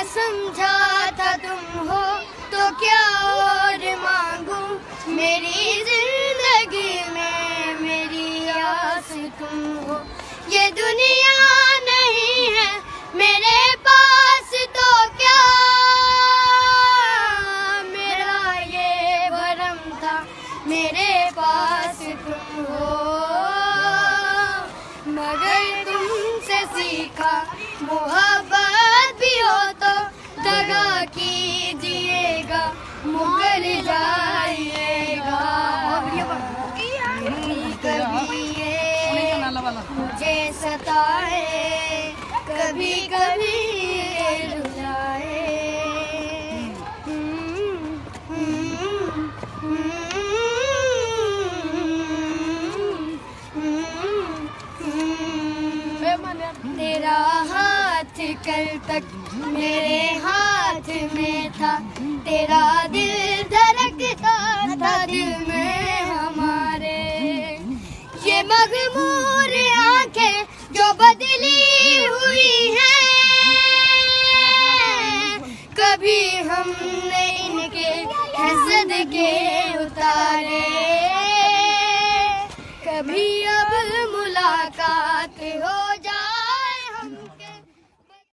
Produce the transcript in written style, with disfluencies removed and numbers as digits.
समझा था तुम हो तो क्या और मांगू, मेरी जिंदगी में मेरी आस तुम हो। ये दुनिया नहीं है मेरे पास तो क्या, मेरा ये भरम था मेरे पास तुम हो। मगर तुमसे सीखा मोहब्बत भी हो तो दगा कीजिएगा, मुकर जाइएगा। कभी ये मुझे सताए, कभी कभी ये रुलाए। तेरा हाथ कल तक मेरे हाथ में था, तेरा दिल धड़कता था दिल में हमारे। ये मगमूर आंखें जो बदली हुई हैं, कभी हमने इनके हसद के उतारे, कभी